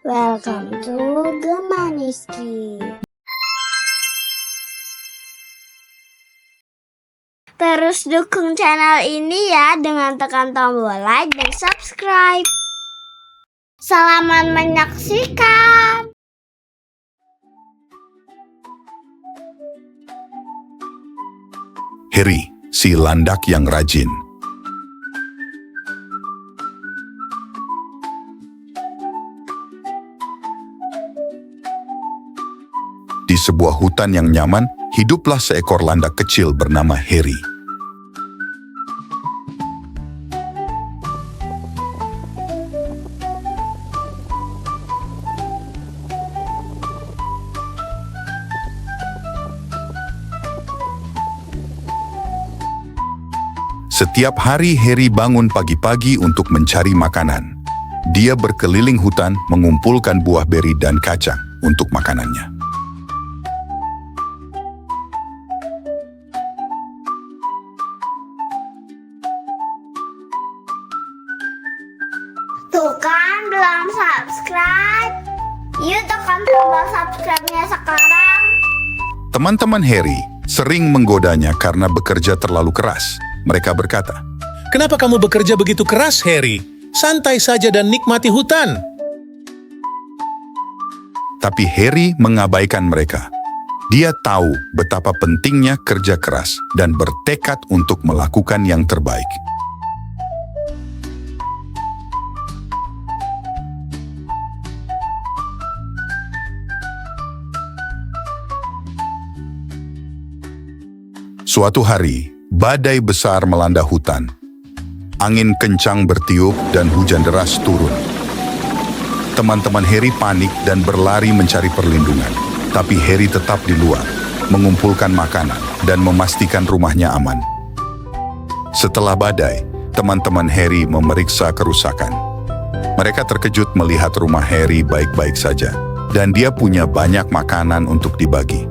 Welcome to Gemaniski. Terus dukung channel ini ya dengan tekan tombol like dan subscribe. Selamat menyaksikan. Harry, si landak yang rajin. Di sebuah hutan yang nyaman, hiduplah seekor landak kecil bernama Harry. Setiap hari Harry bangun pagi-pagi untuk mencari makanan. Dia berkeliling hutan mengumpulkan buah beri dan kacang untuk makanannya. Tuh kan belum subscribe? Yuk tekan tombol subscribe-nya sekarang. Teman-teman Harry sering menggodanya karena bekerja terlalu keras. Mereka berkata, Kenapa kamu bekerja begitu keras, Harry? Santai saja dan nikmati hutan. tapi Harry mengabaikan mereka. Dia tahu betapa pentingnya kerja keras dan bertekad untuk melakukan yang terbaik. Suatu hari, badai besar melanda hutan. Angin kencang bertiup dan hujan deras turun. Teman-teman Harry panik dan berlari mencari perlindungan. Tapi Harry tetap di luar, mengumpulkan makanan dan memastikan rumahnya aman. Setelah badai, teman-teman Harry memeriksa kerusakan. Mereka terkejut melihat rumah Harry baik-baik saja, dan dia punya banyak makanan untuk dibagi.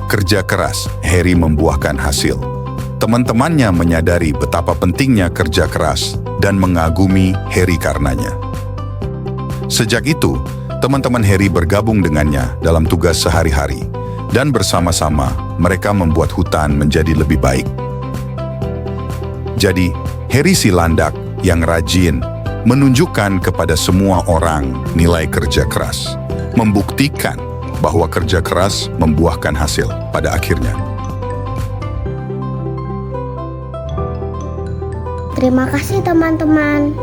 Kerja keras, Harry membuahkan hasil. Teman-temannya menyadari betapa pentingnya kerja keras dan mengagumi Harry karenanya. Sejak itu, teman-teman Harry bergabung dengannya dalam tugas sehari-hari, dan bersama-sama mereka membuat hutan menjadi lebih baik. Jadi, Harry si landak yang rajin menunjukkan kepada semua orang nilai kerja keras, membuktikan bahwa kerja keras membuahkan hasil pada akhirnya. Terima kasih teman-teman.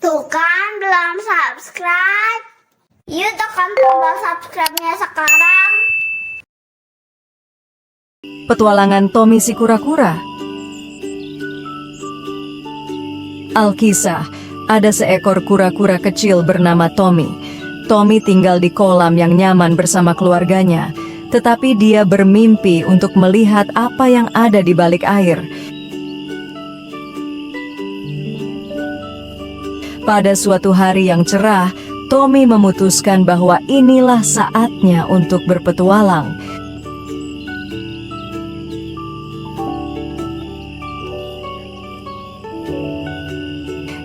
Tuh kan belum subscribe? Yuk tekan tombol subscribe-nya sekarang. Petualangan Tommy si kura-kura. Alkisah, ada seekor kura-kura kecil bernama Tommy. Tommy tinggal di kolam yang nyaman bersama keluarganya, tetapi dia bermimpi untuk melihat apa yang ada di balik air. Pada suatu hari yang cerah, Tommy memutuskan bahwa inilah saatnya untuk berpetualang.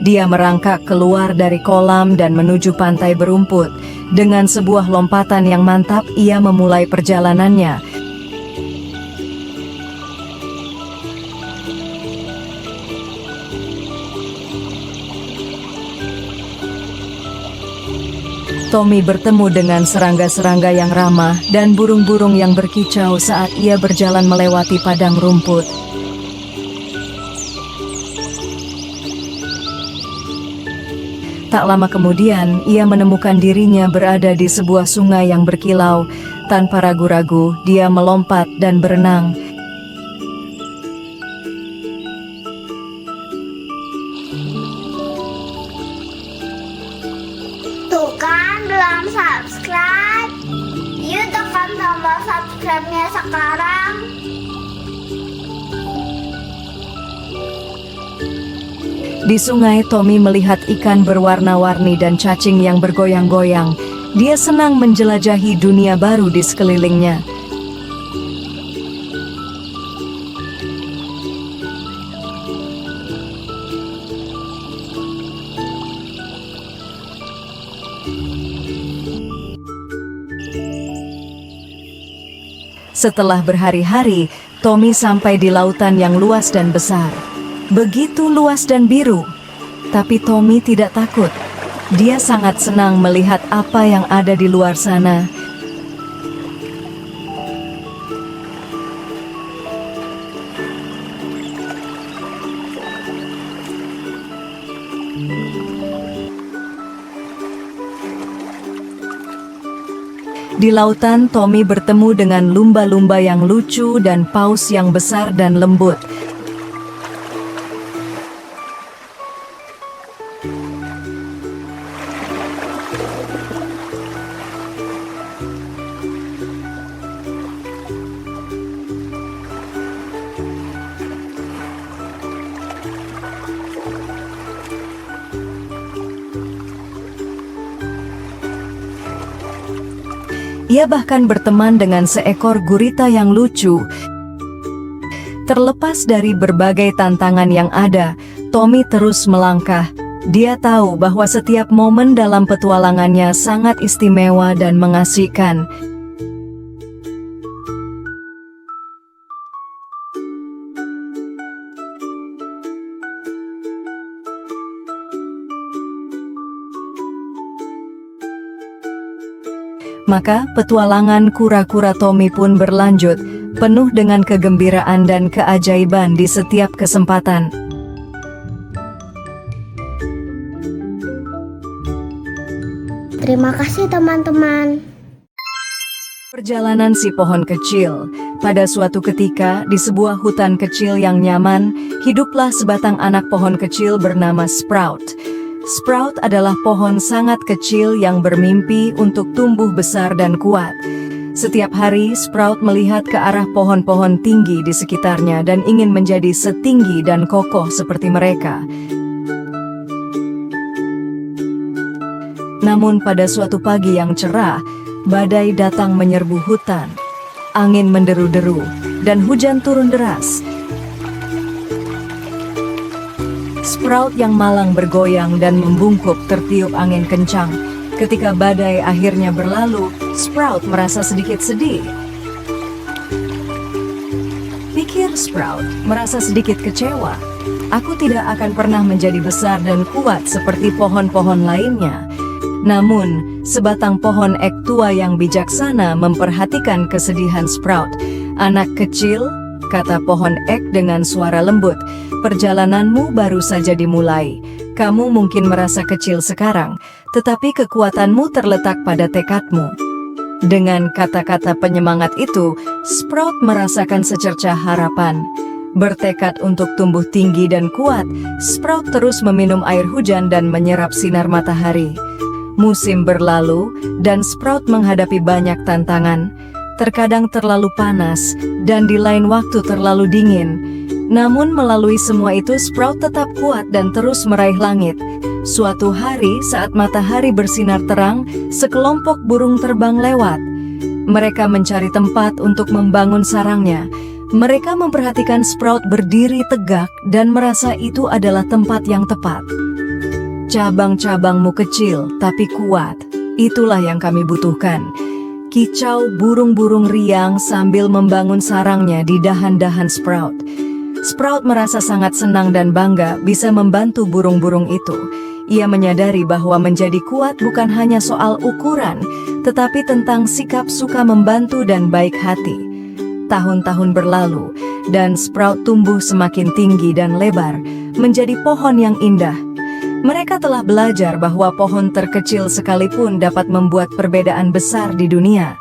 Dia merangkak keluar dari kolam dan menuju pantai berumput. Dengan sebuah lompatan yang mantap, ia memulai perjalanannya. Tommy bertemu dengan serangga-serangga yang ramah dan burung-burung yang berkicau saat ia berjalan melewati padang rumput. Tak lama kemudian, ia menemukan dirinya berada di sebuah sungai yang berkilau. Tanpa ragu-ragu, dia melompat dan berenang. Tuh kan belum subscribe? Yuk tekan tombol subscribe-nya sekarang. Di sungai, Tommy melihat ikan berwarna-warni dan cacing yang bergoyang-goyang. Dia senang menjelajahi dunia baru di sekelilingnya. Setelah berhari-hari, Tommy sampai di lautan yang luas dan besar. Begitu luas dan biru. Tapi Tommy tidak takut. Dia sangat senang melihat apa yang ada di luar sana. Di lautan, Tommy bertemu dengan lumba-lumba yang lucu dan paus yang besar dan lembut. Ia bahkan berteman dengan seekor gurita yang lucu. Terlepas dari berbagai tantangan yang ada, Tommy terus melangkah. Dia tahu bahwa setiap momen dalam petualangannya sangat istimewa dan mengasihkan. Maka petualangan kura-kura Tommy pun berlanjut, penuh dengan kegembiraan dan keajaiban di setiap kesempatan. Terima kasih teman-teman. Perjalanan si pohon kecil. Pada suatu ketika, di sebuah hutan kecil yang nyaman, hiduplah sebatang anak pohon kecil bernama Sprout. Sprout adalah pohon sangat kecil yang bermimpi untuk tumbuh besar dan kuat. Setiap hari, Sprout melihat ke arah pohon-pohon tinggi di sekitarnya dan ingin menjadi setinggi dan kokoh seperti mereka. Namun pada suatu pagi yang cerah, badai datang menyerbu hutan. Angin menderu-deru, dan hujan turun deras. Sprout yang malang bergoyang dan membungkuk tertiup angin kencang. Ketika badai akhirnya berlalu, Sprout merasa sedikit sedih. Pikir Sprout, merasa sedikit kecewa. Aku tidak akan pernah menjadi besar dan kuat seperti pohon-pohon lainnya. Namun, sebatang pohon ek tua yang bijaksana memperhatikan kesedihan Sprout. Anak kecil, kata pohon ek dengan suara lembut, perjalananmu baru saja dimulai. Kamu mungkin merasa kecil sekarang, tetapi kekuatanmu terletak pada tekadmu. Dengan kata-kata penyemangat itu, Sprout merasakan secercah harapan. Bertekad untuk tumbuh tinggi dan kuat, Sprout terus meminum air hujan dan menyerap sinar matahari. Musim berlalu, dan Sprout menghadapi banyak tantangan. Terkadang terlalu panas, dan di lain waktu terlalu dingin. Namun melalui semua itu Sprout tetap kuat dan terus meraih langit. Suatu hari saat matahari bersinar terang, sekelompok burung terbang lewat. Mereka mencari tempat untuk membangun sarangnya. Mereka memperhatikan Sprout berdiri tegak dan merasa itu adalah tempat yang tepat. Cabang-cabangmu kecil tapi kuat, itulah yang kami butuhkan. Kicau burung-burung riang sambil membangun sarangnya di dahan-dahan Sprout. Sprout merasa sangat senang dan bangga bisa membantu burung-burung itu. Ia menyadari bahwa menjadi kuat bukan hanya soal ukuran, tetapi tentang sikap suka membantu dan baik hati. Tahun-tahun berlalu, dan Sprout tumbuh semakin tinggi dan lebar, menjadi pohon yang indah. Mereka telah belajar bahwa pohon terkecil sekalipun dapat membuat perbedaan besar di dunia.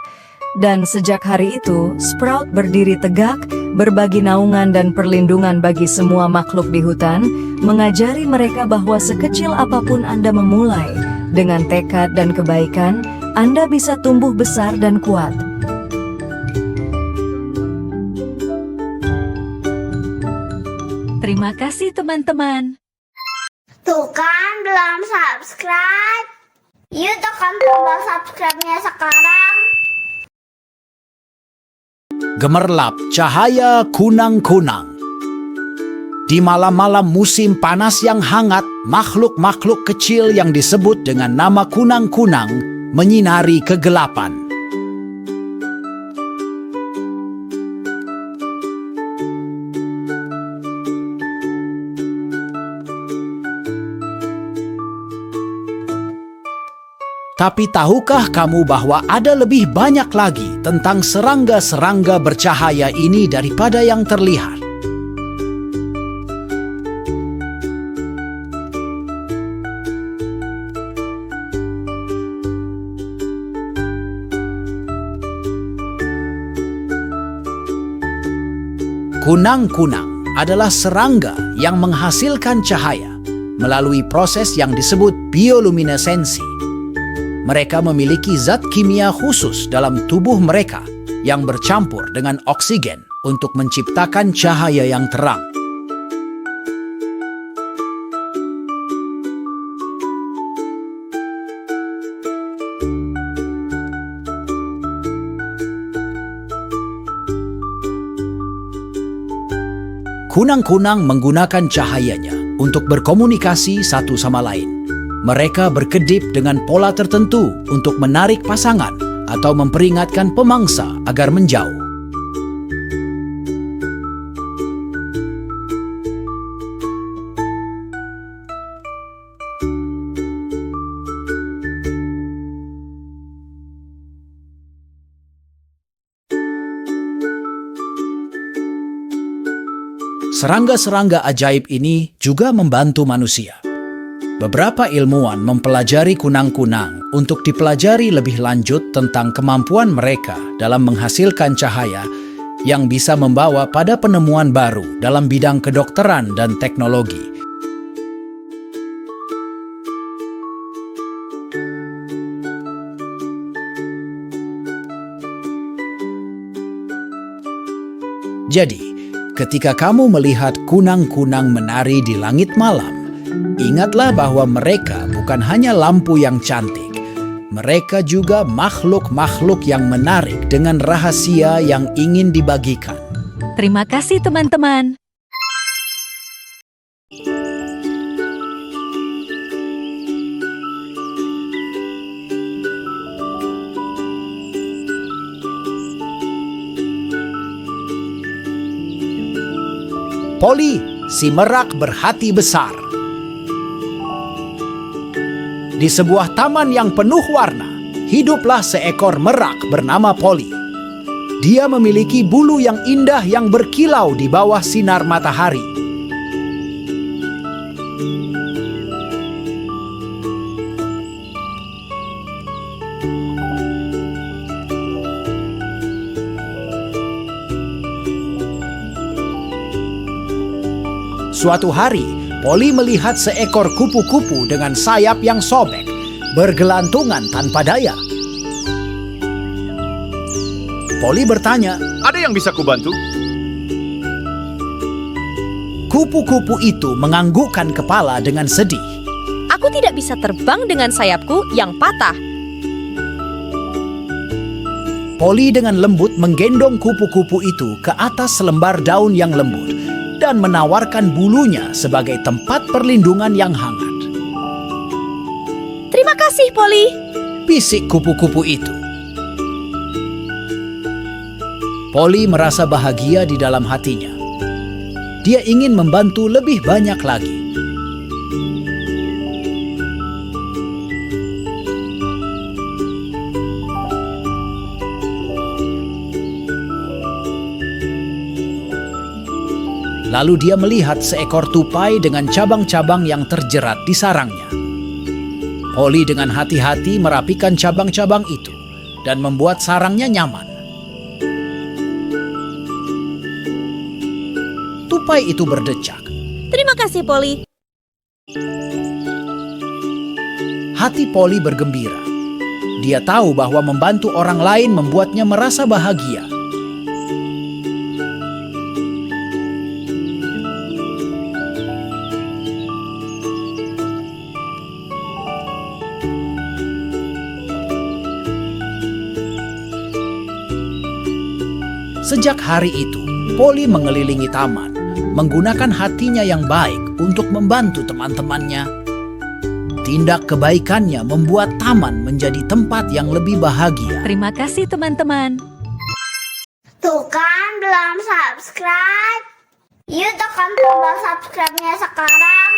Dan sejak hari itu, Sprout berdiri tegak, berbagi naungan dan perlindungan bagi semua makhluk di hutan, mengajari mereka bahwa sekecil apapun Anda memulai, dengan tekad dan kebaikan, Anda bisa tumbuh besar dan kuat. Terima kasih teman-teman. Tuh kan belum subscribe? Yuk tekan tombol subscribe-nya sekarang. Gemerlap cahaya kunang-kunang. Di malam-malam musim panas yang hangat, makhluk-makhluk kecil yang disebut dengan nama kunang-kunang menyinari kegelapan. Tapi tahukah kamu bahwa ada lebih banyak lagi tentang serangga-serangga bercahaya ini daripada yang terlihat? Kunang-kunang adalah serangga yang menghasilkan cahaya melalui proses yang disebut bioluminesensi. Mereka memiliki zat kimia khusus dalam tubuh mereka yang bercampur dengan oksigen untuk menciptakan cahaya yang terang. Kunang-kunang menggunakan cahayanya untuk berkomunikasi satu sama lain. Mereka berkedip dengan pola tertentu untuk menarik pasangan atau memperingatkan pemangsa agar menjauh. Serangga-serangga ajaib ini juga membantu manusia. Beberapa ilmuwan mempelajari kunang-kunang untuk dipelajari lebih lanjut tentang kemampuan mereka dalam menghasilkan cahaya yang bisa membawa pada penemuan baru dalam bidang kedokteran dan teknologi. Jadi, ketika kamu melihat kunang-kunang menari di langit malam, ingatlah bahwa mereka bukan hanya lampu yang cantik. Mereka juga makhluk-makhluk yang menarik dengan rahasia yang ingin dibagikan. Terima kasih teman-teman. Polly, si merak berhati besar. Di sebuah taman yang penuh warna, hiduplah seekor merak bernama Polly. Dia memiliki bulu yang indah yang berkilau di bawah sinar matahari. Suatu hari, Polly melihat seekor kupu-kupu dengan sayap yang sobek, bergelantungan tanpa daya. Polly bertanya, Ada yang bisa kubantu? kupu-kupu itu menganggukkan kepala dengan sedih. Aku tidak bisa terbang dengan sayapku yang patah. Polly dengan lembut menggendong kupu-kupu itu ke atas selembar daun yang lembut dan menawarkan bulunya sebagai tempat perlindungan yang hangat. Terima kasih, Polly. Bisik kupu-kupu itu. Polly merasa bahagia di dalam hatinya. Dia ingin membantu lebih banyak lagi. Lalu dia melihat seekor tupai dengan cabang-cabang yang terjerat di sarangnya. Polly dengan hati-hati merapikan cabang-cabang itu dan membuat sarangnya nyaman. Tupai itu berdecak. Terima kasih, Polly. Hati Polly bergembira. Dia tahu bahwa membantu orang lain membuatnya merasa bahagia. Sejak hari itu, Polly mengelilingi taman, menggunakan hatinya yang baik untuk membantu teman-temannya. Tindak kebaikannya membuat taman menjadi tempat yang lebih bahagia. Terima kasih teman-teman. Tuh kan belum subscribe? Yuk tekan tombol subscribe-nya sekarang.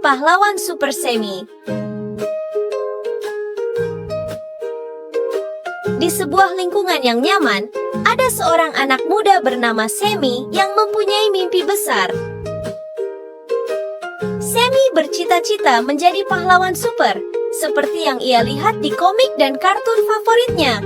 pahlawan super Semi. Di sebuah lingkungan yang nyaman, ada seorang anak muda bernama Semi yang mempunyai mimpi besar. Semi bercita-cita menjadi pahlawan super, seperti yang ia lihat di komik dan kartun favoritnya.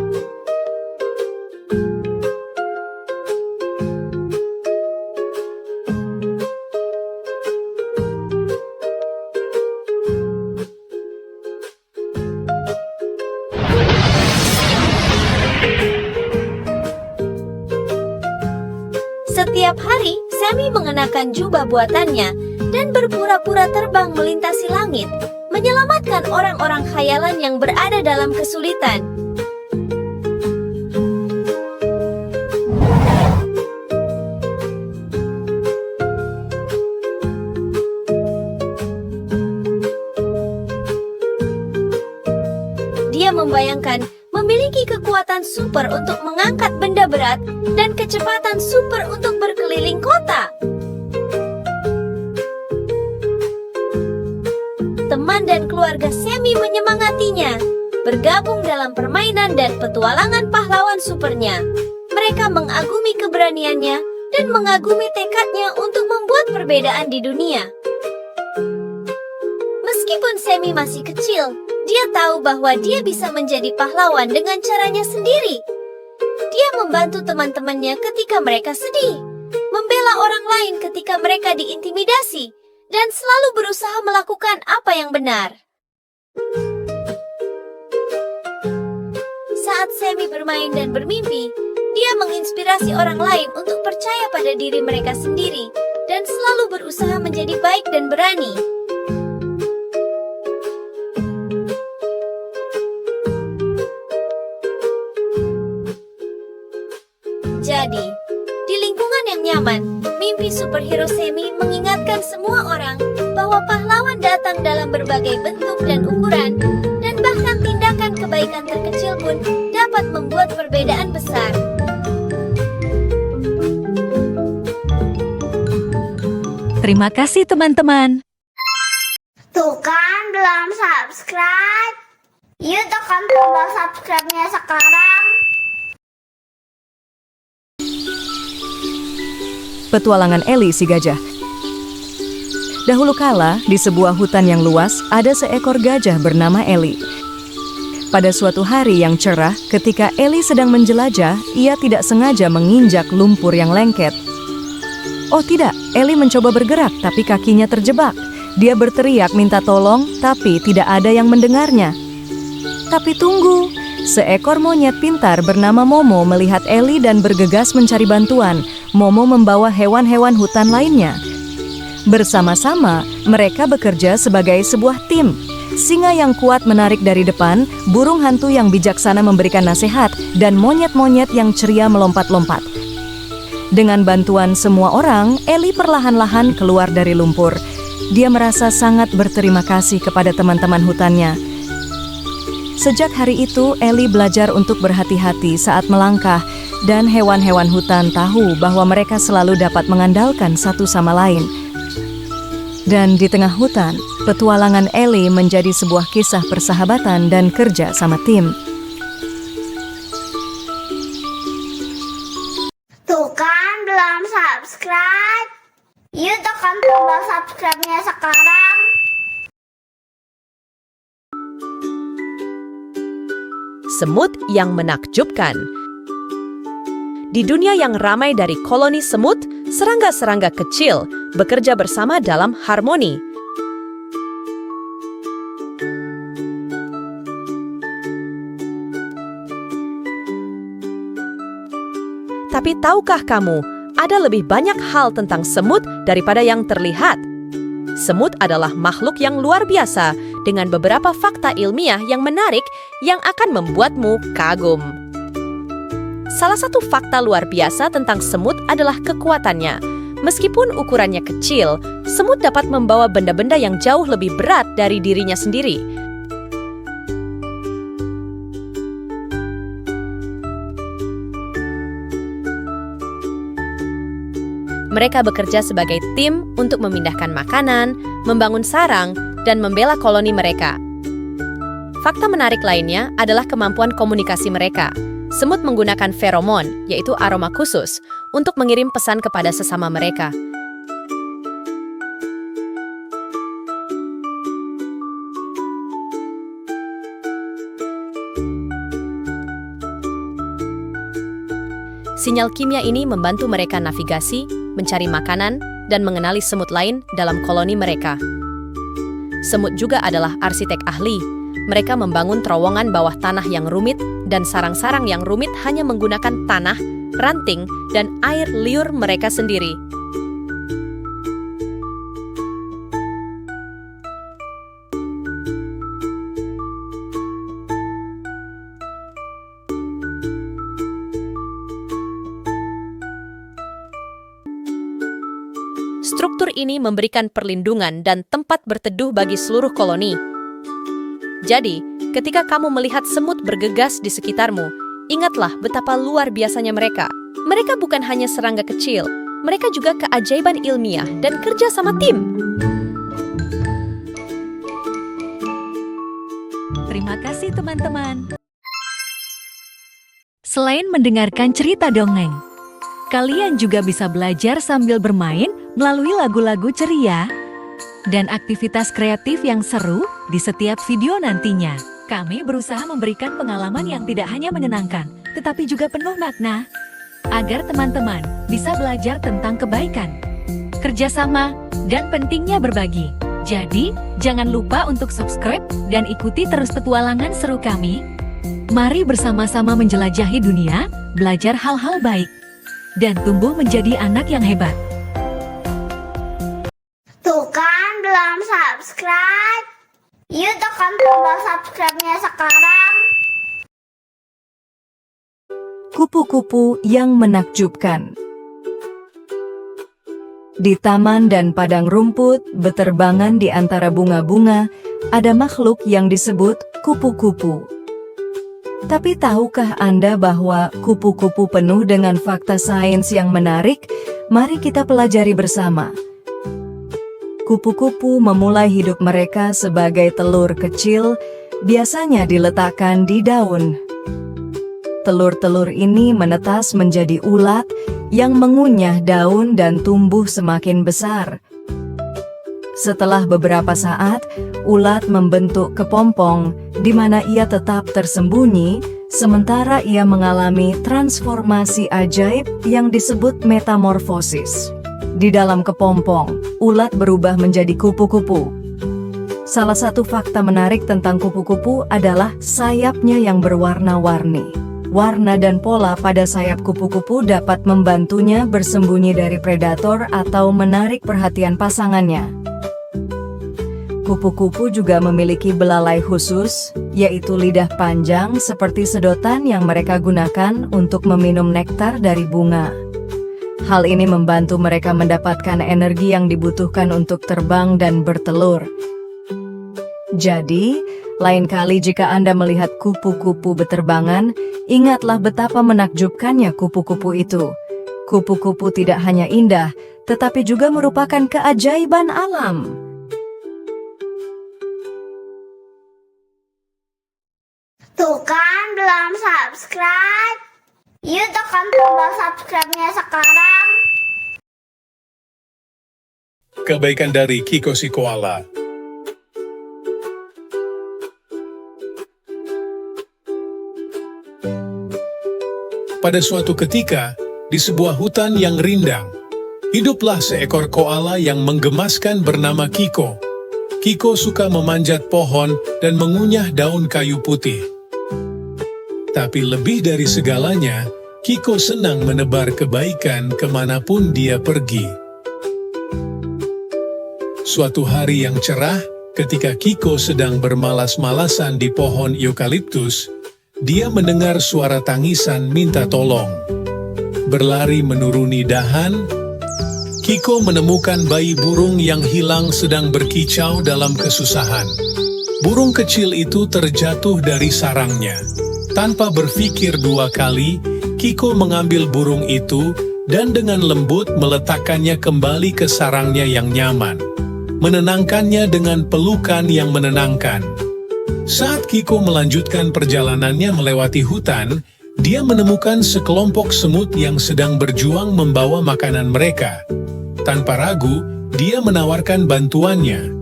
Setiap hari, Semi mengenakan jubah buatannya dan berpura-pura terbang melintasi langit, menyelamatkan orang-orang khayalan yang berada dalam kesulitan. Dia membayangkan memiliki kekuatan super untuk mengangkat benda berat dan kecepatan super untuk berkeliling kota. Teman dan keluarga Semi menyemangatinya, bergabung dalam permainan dan petualangan pahlawan supernya. Mereka mengagumi keberaniannya dan mengagumi tekadnya untuk membuat perbedaan di dunia. Meskipun Semi masih kecil, dia tahu bahwa dia bisa menjadi pahlawan dengan caranya sendiri. Dia membantu teman-temannya ketika mereka sedih, membela orang lain ketika mereka diintimidasi, dan selalu berusaha melakukan apa yang benar. Saat Semi bermain dan bermimpi, dia menginspirasi orang lain untuk percaya pada diri mereka sendiri dan selalu berusaha menjadi baik dan berani. Jadi, di lingkungan yang nyaman, mimpi superhero Semi mengingatkan semua orang bahwa pahlawan datang dalam berbagai bentuk dan ukuran, dan bahkan tindakan kebaikan terkecil pun dapat membuat perbedaan besar. Terima kasih teman-teman. Tuh kan, belum subscribe? Yuk tekan tombol subscribe-nya sekarang. Petualangan Eli si gajah. Dahulu kala, di sebuah hutan yang luas, ada seekor gajah bernama Eli. Pada suatu hari yang cerah, ketika Eli sedang menjelajah, ia tidak sengaja menginjak lumpur yang lengket. Oh tidak, Eli mencoba bergerak, tapi kakinya terjebak. Dia berteriak minta tolong, tapi tidak ada yang mendengarnya. Tapi tunggu, seekor monyet pintar bernama Momo melihat Eli dan bergegas mencari bantuan. Momo membawa hewan-hewan hutan lainnya. Bersama-sama, mereka bekerja sebagai sebuah tim. Singa yang kuat menarik dari depan, burung hantu yang bijaksana memberikan nasihat, dan monyet-monyet yang ceria melompat-lompat. Dengan bantuan semua orang, Eli perlahan-lahan keluar dari lumpur. Dia merasa sangat berterima kasih kepada teman-teman hutannya. Sejak hari itu, Eli belajar untuk berhati-hati saat melangkah, dan hewan-hewan hutan tahu bahwa mereka selalu dapat mengandalkan satu sama lain. Dan di tengah hutan, petualangan Eli menjadi sebuah kisah persahabatan dan kerja sama tim. Tuh kan, belum subscribe? Yuk tekan tombol subscribe-nya sekarang. Semut yang menakjubkan. Di dunia yang ramai dari koloni semut, serangga-serangga kecil bekerja bersama dalam harmoni. Tapi tahukah kamu, ada lebih banyak hal tentang semut daripada yang terlihat? Semut adalah makhluk yang luar biasa dengan beberapa fakta ilmiah yang menarik yang akan membuatmu kagum. Salah satu fakta luar biasa tentang semut adalah kekuatannya. Meskipun ukurannya kecil, semut dapat membawa benda-benda yang jauh lebih berat dari dirinya sendiri. Mereka bekerja sebagai tim untuk memindahkan makanan, membangun sarang, dan membela koloni mereka. Fakta menarik lainnya adalah kemampuan komunikasi mereka. Semut menggunakan feromon, yaitu aroma khusus, untuk mengirim pesan kepada sesama mereka. Sinyal kimia ini membantu mereka navigasi, mencari makanan, dan mengenali semut lain dalam koloni mereka. Semut juga adalah arsitek ahli. Mereka membangun terowongan bawah tanah yang rumit dan sarang-sarang yang rumit hanya menggunakan tanah, ranting, dan air liur mereka sendiri. Struktur ini memberikan perlindungan dan tempat berteduh bagi seluruh koloni. Jadi, ketika kamu melihat semut bergegas di sekitarmu, ingatlah betapa luar biasanya mereka. Mereka bukan hanya serangga kecil, mereka juga keajaiban ilmiah dan kerja sama tim. Terima kasih teman-teman. Selain mendengarkan cerita dongeng, kalian juga bisa belajar sambil bermain melalui lagu-lagu ceria dan aktivitas kreatif yang seru di setiap video nantinya. Kami berusaha memberikan pengalaman yang tidak hanya menyenangkan, tetapi juga penuh makna, agar teman-teman bisa belajar tentang kebaikan, kerjasama, dan pentingnya berbagi. Jadi, jangan lupa untuk subscribe dan ikuti terus petualangan seru kami. Mari bersama-sama menjelajahi dunia, belajar hal-hal baik, dan tumbuh menjadi anak yang hebat. Tuh kan, belum subscribe. Yuk tekan tombol subscribe-nya sekarang. Kupu-kupu yang menakjubkan. Di taman dan padang rumput, beterbangan di antara bunga-bunga, ada makhluk yang disebut kupu-kupu. Tapi tahukah Anda bahwa kupu-kupu penuh dengan fakta sains yang menarik? Mari kita pelajari bersama. Kupu-kupu memulai hidup mereka sebagai telur kecil, biasanya diletakkan di daun. Telur-telur ini menetas menjadi ulat yang mengunyah daun dan tumbuh semakin besar. Setelah beberapa saat, ulat membentuk kepompong di mana ia tetap tersembunyi, sementara ia mengalami transformasi ajaib yang disebut metamorfosis. Di dalam kepompong, ulat berubah menjadi kupu-kupu. Salah satu fakta menarik tentang kupu-kupu adalah sayapnya yang berwarna-warni. Warna dan pola pada sayap kupu-kupu dapat membantunya bersembunyi dari predator atau menarik perhatian pasangannya. Kupu-kupu juga memiliki belalai khusus, yaitu lidah panjang seperti sedotan yang mereka gunakan untuk meminum nektar dari bunga. Hal ini membantu mereka mendapatkan energi yang dibutuhkan untuk terbang dan bertelur. Jadi, lain kali jika Anda melihat kupu-kupu beterbangan, ingatlah betapa menakjubkannya kupu-kupu itu. Kupu-kupu tidak hanya indah, tetapi juga merupakan keajaiban alam. Tuh kan, belum subscribe. Yuk tekan tombol subscribe-nya sekarang. Kebaikan dari Kiko si Koala. Pada suatu ketika, di sebuah hutan yang rindang, hiduplah seekor koala yang menggemaskan bernama Kiko. Kiko suka memanjat pohon dan mengunyah daun kayu putih. Tapi lebih dari segalanya, Kiko senang menebar kebaikan kemanapun dia pergi. Suatu hari yang cerah, ketika Kiko sedang bermalas-malasan di pohon eukaliptus, dia mendengar suara tangisan minta tolong. Berlari menuruni dahan, Kiko menemukan bayi burung yang hilang sedang berkicau dalam kesusahan. Burung kecil itu terjatuh dari sarangnya. Tanpa berpikir dua kali, Kiko mengambil burung itu dan dengan lembut meletakkannya kembali ke sarangnya yang nyaman. menenangkannya dengan pelukan yang menenangkan. Saat Kiko melanjutkan perjalanannya melewati hutan, dia menemukan sekelompok semut yang sedang berjuang membawa makanan mereka. Tanpa ragu, dia menawarkan bantuannya.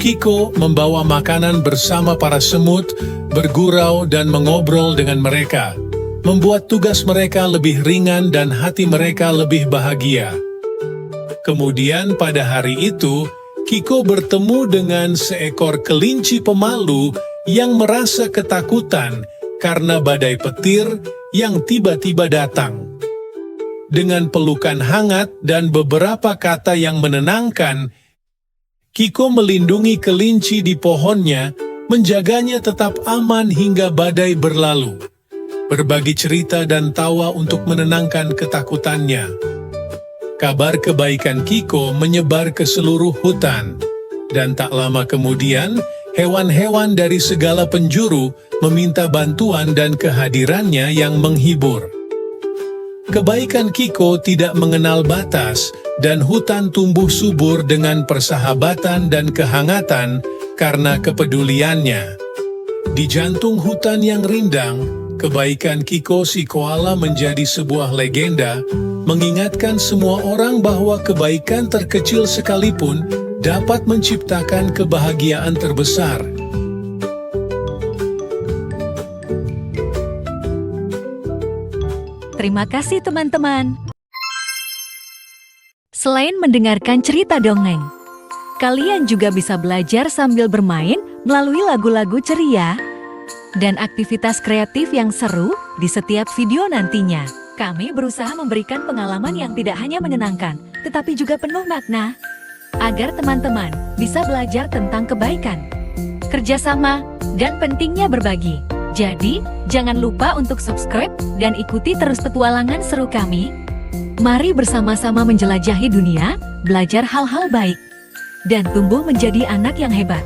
Kiko membawa makanan bersama para semut, bergurau dan mengobrol dengan mereka, membuat tugas mereka lebih ringan dan hati mereka lebih bahagia. Kemudian pada hari itu, Kiko bertemu dengan seekor kelinci pemalu yang merasa ketakutan karena badai petir yang tiba-tiba datang. Dengan pelukan hangat dan beberapa kata yang menenangkan, Kiko melindungi kelinci di pohonnya, menjaganya tetap aman hingga badai berlalu. Berbagi cerita dan tawa untuk menenangkan ketakutannya. Kabar kebaikan Kiko menyebar ke seluruh hutan, dan tak lama kemudian, hewan-hewan dari segala penjuru meminta bantuan dan kehadirannya yang menghibur. Kebaikan Kiko tidak mengenal batas, dan hutan tumbuh subur dengan persahabatan dan kehangatan karena kepeduliannya. Di jantung hutan yang rindang, kebaikan Kiko si koala menjadi sebuah legenda, mengingatkan semua orang bahwa kebaikan terkecil sekalipun dapat menciptakan kebahagiaan terbesar. Terima kasih teman-teman. Selain mendengarkan cerita dongeng, kalian juga bisa belajar sambil bermain melalui lagu-lagu ceria dan aktivitas kreatif yang seru di setiap video nantinya. Kami berusaha memberikan pengalaman yang tidak hanya menyenangkan, tetapi juga penuh makna, agar teman-teman bisa belajar tentang kebaikan, kerjasama, dan pentingnya berbagi. Jadi, jangan lupa untuk subscribe dan ikuti terus petualangan seru kami. Mari bersama-sama menjelajahi dunia, belajar hal-hal baik, dan tumbuh menjadi anak yang hebat.